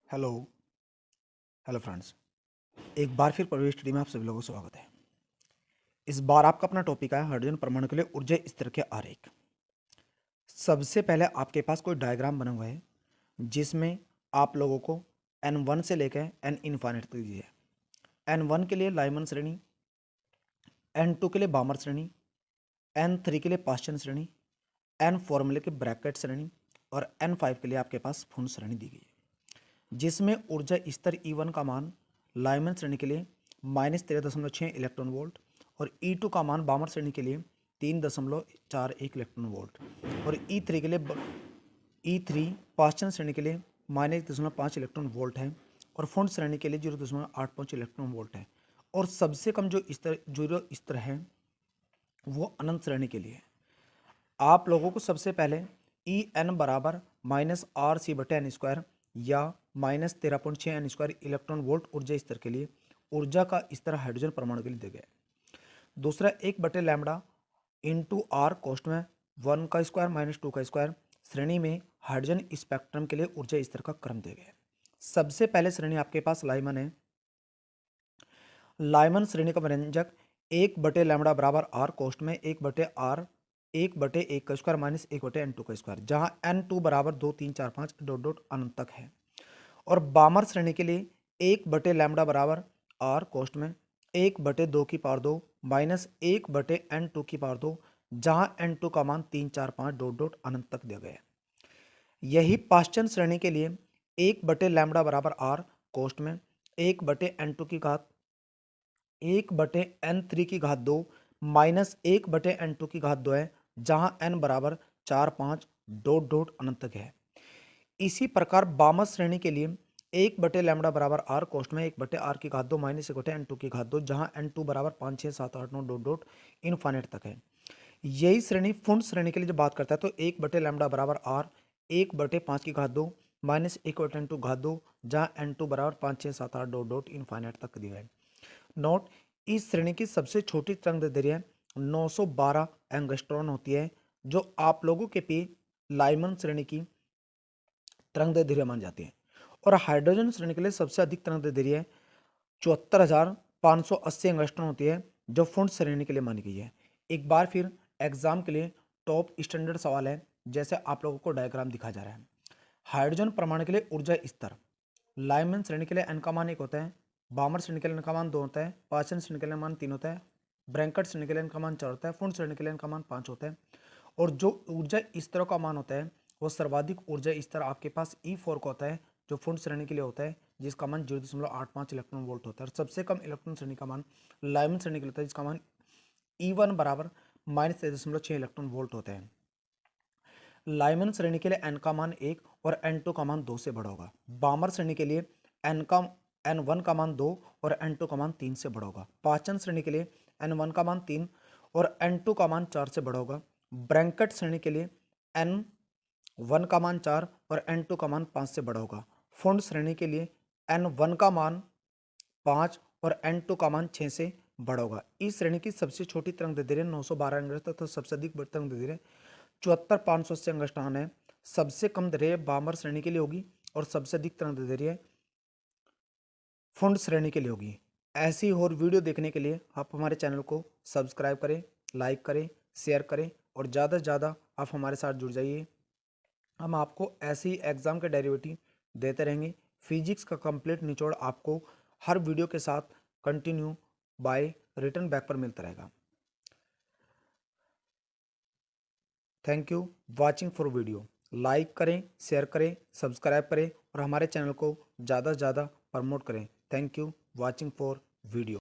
Hello hello friends. एक बार फिर प्रवेश स्टडी में आप सभी लोगों का स्वागत है। इस बार आपका अपना टॉपिक है हाइड्रोजन परमाणु के लिए ऊर्जा स्तर के आरेख। सबसे पहले आपके पास कोई डायग्राम बना हुआ है जिसमें आप लोगों को N1 से लेकर N इन्फाइनाइट तक दी है। N1 के लिए लाइमन श्रेणी, N2 के लिए बामर श्रेणी, N3 के लिए पाश्चन श्रेणी, N फॉर्मूले के ब्रैकेट श्रेणी और N5 के लिए आपके पास फुन श्रेणी दी गई है, जिसमें ऊर्जा स्तर E1 का मान लाइमन श्रेणी के लिए -13.6 इलेक्ट्रॉन वोल्ट और E2 का मान बामर श्रेणी के लिए 3.41 इलेक्ट्रॉन वोल्ट और E3 के लिए E3 पाश्चन श्रेणी के लिए -1.5 इलेक्ट्रॉन वोल्ट है और फुंड श्रेणी के लिए 0.85 इलेक्ट्रॉन वोल्ट है। और सबसे कम जो स्तर है वो अनंत श्रेणी के लिए है। आप लोगों को सबसे पहले En बराबर -RC/n² या -13.6 n² इलेक्ट्रॉन वोल्ट ऊर्जा स्तर के लिए ऊर्जा का स्तर हाइड्रोजन परमाणु के लिए दिया गया है। दूसरा 1/λ इंटू आर कोष्ठ में 1² - 2² श्रेणी में हाइड्रोजन स्पेक्ट्रम के लिए ऊर्जा स्तर का क्रम दिया गया है। सबसे पहले श्रेणी आपके पास लाइमन है। लाइमन श्रेणी का व्यंजक 1/λ बराबर आर कोष्ठ में 1/r 1/1² - 1/n2², जहां n2 बराबर 2 3 4 5 डॉट अनंत तक है। और बामर श्रेणी के लिए 1/λ बराबर आर कोष्ठ में 1/2 माइनस 1/n2², जहां n2 का मान 3 4 5 डॉट अनंत तक दिया गया है। यही पाश्चन श्रेणी के लिए 1/λ बराबर आर कोष्ठ में 1/n3² माइनस 1/n2² है, जहां n बराबर 4 5 डॉट अनंत तक है। इसी प्रकार बामर श्रेणी के लिए 1/λ बराबर आर कोष्ठ में 1/r² माइनस 1/n2², जहां n2 बराबर 5 6 7 8 9 डॉट इनफाइनाइट तक है। यही श्रेणी फुंड श्रेणी के लिए जब बात करता है तो 1/λ बराबर आर 1/5² माइनस 1/n2², जहां n2 बराबर 5 6 7 8 डॉट इनफाइनाइट तक दिया है। नोट, इस श्रेणी की सबसे छोटी तरंगदैर्ध्य 912 एंगस्ट्रॉन होती है, जो आप लोगों के पे लाइमन श्रेणी की तरंगदैर्ध्य मान जाती है। और हाइड्रोजन श्रेणी के लिए सबसे अधिक तरंगदैर्ध्य 74,580 एंगस्ट्रॉन होती है, जो फुंड श्रेणी के लिए मानी गई है। एक बार फिर एग्जाम के लिए टॉप स्टैंडर्ड सवाल है, जैसे आप लोगों को डायग्राम दिखा जा रहा है। हाइड्रोजन परमाणु के लिए ऊर्जा स्तर। लाइमन श्रेणी के लिए n का मान 1 होता है, बामर श्रेणी के लिए n का मान 2 होता है, पाश्चन श्रेणी के लिए मान 3 होता है, ब्रैकेट श्रेणी के लिए n का मान 4 होता है, फुंड श्रेणी के लिए n का मान 5 होता है। और जो ऊर्जा स्तरों का मान होता है वो सर्वाधिक ऊर्जा स्तर आपके पास E4 का होता है, जो फुंड श्रेणी के लिए होता है, जिसका मान 0.85 इलेक्ट्रॉन वोल्ट होता है। और सबसे कम इलेक्ट्रॉन श्रेणी का मान लाइमन श्रेणी के लिए होता है, जिसका मान E1 बराबर -3.6 इलेक्ट्रॉन वोल्ट होता है। लाइमन श्रेणी के लिए n का मान 1 और n2 का मान 2 से बड़ा होगा। बामर श्रेणी के लिए n1 का मान 2 और n2 का मान 3 से बड़ा होगा। पाचन श्रेणी के लिए n1 का मान 3 और n2 का मान 4 से बड़ा होगा। ब्रैकेट श्रेणी के लिए n1 का मान 4 और n2 का मान 5 से बड़ा होगा। फुंड श्रेणी के लिए n1 का मान 5 और n2 का मान 6 से बड़ा होगा। इस श्रेणी की सबसे छोटी तरंगदैर्ध्य 912 एंगस्ट्रॉन तक, तो सबसे अधिक तरंगदैर्ध्य 74,580 एंगस्ट्रॉन है। सबसे कम दैर्ध्य बामर श्रेणी के लिए होगी और सबसे अधिक तरंगदैर्ध्य फुंड श्रेणी के लिए होगी। ऐसी और वीडियो देखने के लिए आप हमारे चैनल को सब्सक्राइब करें, लाइक करें, शेयर करें और ज़्यादा से ज़्यादा आप हमारे साथ जुड़ जाइए। हम आपको ऐसे ही एग्जाम के डेरिवेटिव देते रहेंगे। फिजिक्स का कंप्लीट निचोड़ आपको हर वीडियो के साथ कंटिन्यू बाय रिटर्न बैक पर मिलता रहेगा। Thank you watching for video. Like करें, शेयर करें, सब्सक्राइब करें और हमारे चैनल को ज़्यादा से ज़्यादा प्रमोट करें। Thank you watching for video.